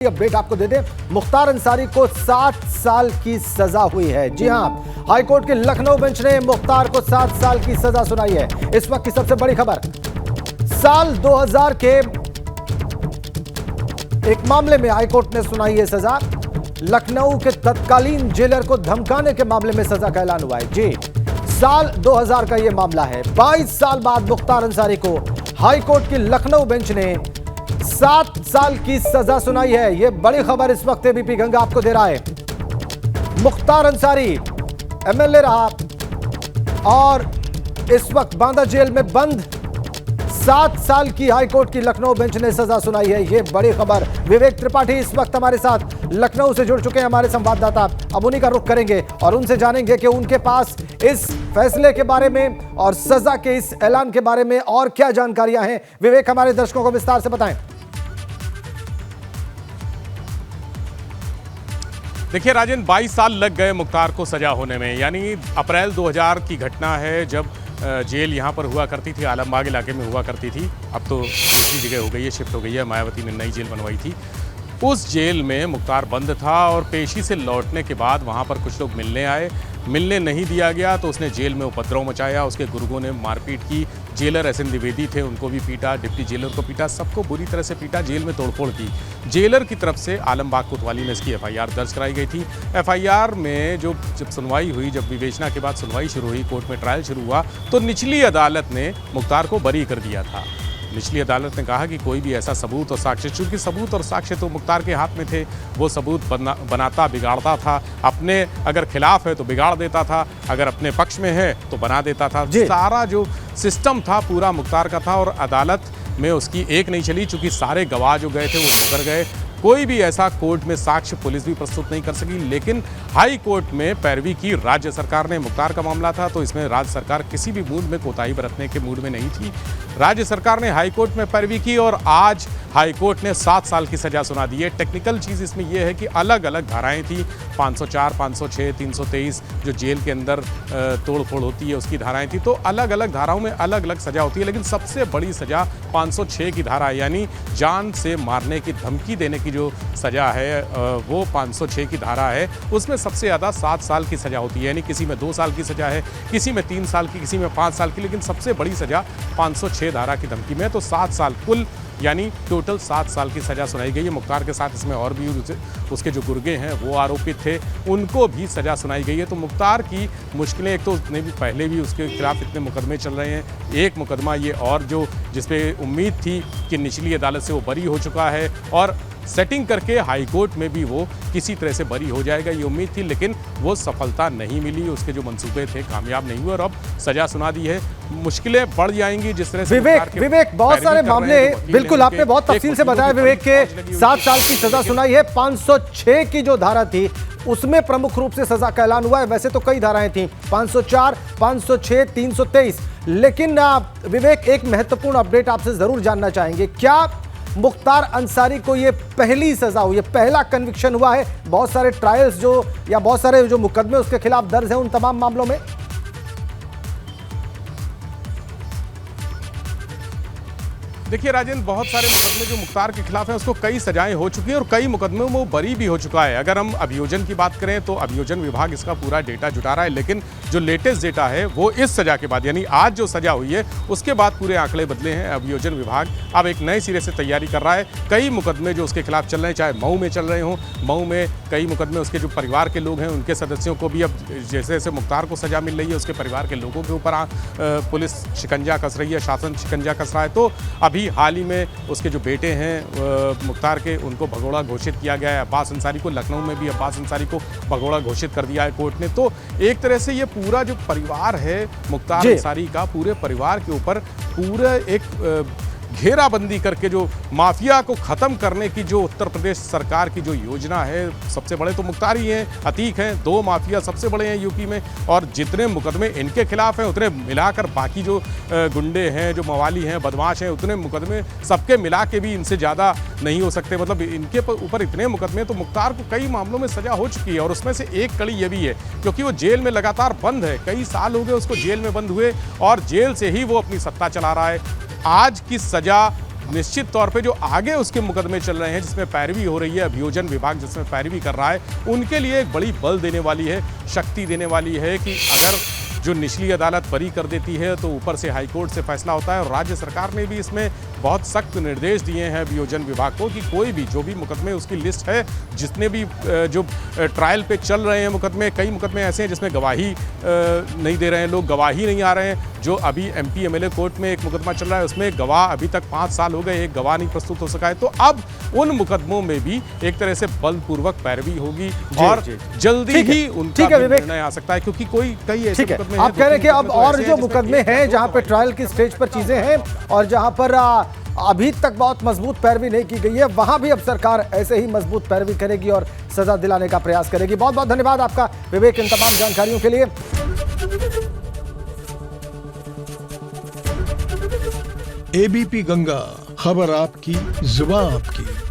Update आपको दे दें, मुख्तार अंसारी को 60 साल की सजा हुई है। जी हां, हाईकोर्ट के लखनऊ बेंच ने मुख्तार को 7 साल की सजा सुनाई है। इस वक्त की सबसे बड़ी खबर, साल 2000 के एक मामले में हाईकोर्ट ने सुनाई है सजा। लखनऊ के तत्कालीन जेलर को धमकाने के मामले में सजा का ऐलान हुआ है। जी, साल 2000 का यह मामला है। 22 साल बाद मुख्तार अंसारी को हाईकोर्ट की लखनऊ बेंच ने 7 साल की सजा सुनाई है। यह बड़ी खबर इस वक्त एबीपी गंगा आपको दे रहा है। मुख्तार अंसारी एमएलए रहा और इस वक्त बांदा जेल में बंद। 7 साल की हाईकोर्ट की लखनऊ बेंच ने सजा सुनाई है। यह बड़ी खबर। विवेक त्रिपाठी इस वक्त हमारे साथ लखनऊ से जुड़ चुके हैं, हमारे संवाददाता। अब उन्हीं का रुख करेंगे और उनसे जानेंगे कि उनके पास इस फैसले के बारे में और सजा के इस ऐलान के बारे में और क्या जानकारियां हैं। विवेक, हमारे दर्शकों को विस्तार से बताएं। देखिए राजन, 22 साल लग गए मुख्तार को सजा होने में। यानी अप्रैल 2000 की घटना है, जब जेल यहाँ पर हुआ करती थी, आलमबाग इलाके में हुआ करती थी। अब तो दूसरी जगह हो गई है, शिफ्ट हो गई है। मायावती ने नई जेल बनवाई थी। उस जेल में मुख्तार बंद था और पेशी से लौटने के बाद वहाँ पर कुछ लोग मिलने आए। मिलने नहीं दिया गया तो उसने जेल में उपद्रव मचाया। उसके गुर्गों ने मारपीट की। जेलर एसएन द्विवेदी थे, उनको भी पीटा। डिप्टी जेलर को पीटा। सबको बुरी तरह से पीटा। जेल में तोड़फोड़ की। जेलर की तरफ से आलमबाग कोतवाली में इसकी एफआईआर दर्ज कराई गई थी। एफआईआर में जब सुनवाई हुई, जब विवेचना के बाद सुनवाई शुरू हुई, कोर्ट में ट्रायल शुरू हुआ, तो निचली अदालत ने मुख्तार को बरी कर दिया था। निचली अदालत ने कहा कि कोई भी ऐसा सबूत और साक्ष्य, चूंकि सबूत और साक्ष्य तो मुख्तार के हाथ में थे, वो सबूत बनाता बिगाड़ता था। अपने अगर खिलाफ है तो बिगाड़ देता था, अगर अपने पक्ष में है तो बना देता था। सारा जो सिस्टम था पूरा मुख्तार का था और अदालत में उसकी एक नहीं चली, चूंकि सारे गवाह जो गए थे वो मुकर गए। कोई भी ऐसा कोर्ट में साक्ष्य पुलिस भी प्रस्तुत नहीं कर सकी। लेकिन हाई कोर्ट में पैरवी की राज्य सरकार ने। मुख्तार का मामला था तो इसमें राज्य सरकार किसी भी मूड में कोताही बरतने के मूड में नहीं थी। राज्य सरकार ने हाई कोर्ट में पैरवी की और आज हाई कोर्ट ने 7 साल की सजा सुना दी है। टेक्निकल चीज़ इसमें यह है कि अलग अलग धाराएं थी। 504, 506, 323 जो जेल के अंदर तोड़फोड़ होती है उसकी धाराएं थी। तो अलग अलग धाराओं में अलग अलग सजा होती है, लेकिन सबसे बड़ी सजा 506 की धारा, यानी जान से मारने की धमकी देने की जो सजा है वो 506 की धारा है। उसमें सबसे ज़्यादा 7 साल की सजा होती है। यानी किसी में 2 साल की सजा है, किसी में 3 साल की, किसी में 5 साल की, लेकिन सबसे बड़ी सजा 506 धारा की धमकी में। तो 7 साल कुल, यानी टोटल 7 साल की सज़ा सुनाई गई है। मुख्तार के साथ इसमें और भी उसके जो गुर्गे हैं वो आरोपित थे, उनको भी सज़ा सुनाई गई है। तो मुख्तार की मुश्किलें, एक तो उसने भी पहले भी उसके खिलाफ इतने मुकदमे चल रहे हैं। एक मुकदमा ये और जो जिसपे उम्मीद थी कि निचली अदालत से वो बरी हो चुका है और सेटिंग करके हाई कोर्ट में भी वो किसी तरह से बरी हो जाएगा, ये उम्मीद थी, लेकिन वो सफलता नहीं मिली। उसके जो मंसूबे थे कामयाब नहीं हुए और अब सजा सुना दी है। मुश्किलें बढ़ जाएंगी जिस तरह से विवेक बहुत सारे मामले, बिल्कुल आपने बहुत तफसील से बताया विवेक के। 7 साल की सजा सुनाई है। 506 की जो धारा थी उसमें प्रमुख रूप से सजा का ऐलान हुआ है। वैसे तो कई धाराएं थी, 504, 506, 323। लेकिन विवेक, एक महत्वपूर्ण अपडेट आपसे जरूर जानना चाहेंगे। क्या मुख्तार अंसारी को ये पहली सजा हुई है, पहला कन्विक्शन हुआ है? बहुत सारे ट्रायल्स जो या बहुत सारे जो मुकदमे उसके खिलाफ दर्ज हैं उन तमाम मामलों में? देखिए राजेंद्र, बहुत सारे मुकदमे जो मुख्तार के खिलाफ हैं उसको कई सजाएं हो चुकी हैं और कई मुकदमों में वो बरी भी हो चुका है। अगर हम अभियोजन की बात करें तो अभियोजन विभाग इसका पूरा डेटा जुटा रहा है, लेकिन जो लेटेस्ट डेटा है वो इस सजा के बाद, यानी आज जो सजा हुई है उसके बाद पूरे आंकड़े बदले हैं। अभियोजन विभाग अब एक नए सिरे से तैयारी कर रहा है। कई मुकदमे जो उसके खिलाफ चल रहे हैं, चाहे मऊ में चल रहे हों, मऊ में कई मुकदमे उसके जो परिवार के लोग हैं उनके सदस्यों को भी अब जैसे जैसे मुख्तार को सजा मिल रही है उसके परिवार के लोगों के ऊपर पुलिस शिकंजा कस रही है, शासन शिकंजा कस रहा है। तो अभी हाल ही में उसके जो बेटे हैं मुख्तार के, उनको भगोड़ा घोषित किया गया है। अब्बास अंसारी को, लखनऊ में भी अब्बास अंसारी को भगोड़ा घोषित कर दिया है कोर्ट ने। तो एक तरह से ये पूरा जो परिवार है मुख्तार अंसारी का, पूरे परिवार के ऊपर पूरा एक घेराबंदी करके जो माफिया को ख़त्म करने की जो उत्तर प्रदेश सरकार की जो योजना है, सबसे बड़े तो मुख्तार ही हैं, अतीक हैं, 2 माफिया सबसे बड़े हैं यूपी में। और जितने मुकदमे इनके खिलाफ हैं उतने मिलाकर बाकी जो गुंडे हैं, जो मवाली हैं, बदमाश हैं, उतने मुकदमे सबके मिला के भी इनसे ज़्यादा नहीं हो सकते। मतलब इनके ऊपर इतने मुकदमे, तो मुख्तार को कई मामलों में सज़ा हो चुकी है। और उसमें से एक कड़ी ये भी है क्योंकि वो जेल में लगातार बंद है, कई साल हो गए उसको जेल में बंद हुए और जेल से ही वो अपनी सत्ता चला रहा है। आज की सजा निश्चित तौर पे जो आगे उसके मुकदमे चल रहे हैं जिसमें पैरवी हो रही है, अभियोजन विभाग जिसमें पैरवी कर रहा है, उनके लिए एक बड़ी बल देने वाली है, शक्ति देने वाली है कि अगर जो निचली अदालत बरी कर देती है तो ऊपर से हाईकोर्ट से फैसला होता है। और राज्य सरकार ने भी इसमें बहुत सख्त निर्देश दिए हैं अभियोजन विभाग को कि कोई भी जो भी मुकदमे, उसकी लिस्ट है, जितने भी जो ट्रायल पे चल रहे हैं मुकदमे, कई मुकदमे ऐसे हैं जिसमें गवाही नहीं दे रहे हैं लोग, गवाही नहीं आ रहे हैं। जो अभी MP MLA कोर्ट में एक मुकदमा चल रहा है उसमें गवाह अभी तक 5 साल हो गए, एक गवाह नहीं प्रस्तुत हो सका है। तो अब उन मुकदमों में भी एक तरह से बलपूर्वक पैरवी होगी और जल्दी ही उनका निर्णय आ सकता है, क्योंकि कई ऐसे मुकदमे हैं। आप कह रहे हैं कि अब और जो मुकदमे हैं जहां पे ट्रायल की स्टेज पर चीजें हैं और जहां पर अभी तक बहुत मजबूत पैरवी नहीं की गई है, वहां भी अब सरकार ऐसे ही मजबूत पैरवी करेगी और सजा दिलाने का प्रयास करेगी। बहुत बहुत धन्यवाद आपका विवेक इन तमाम जानकारियों के लिए। ABP गंगा, खबर आपकी, जुबान आपकी।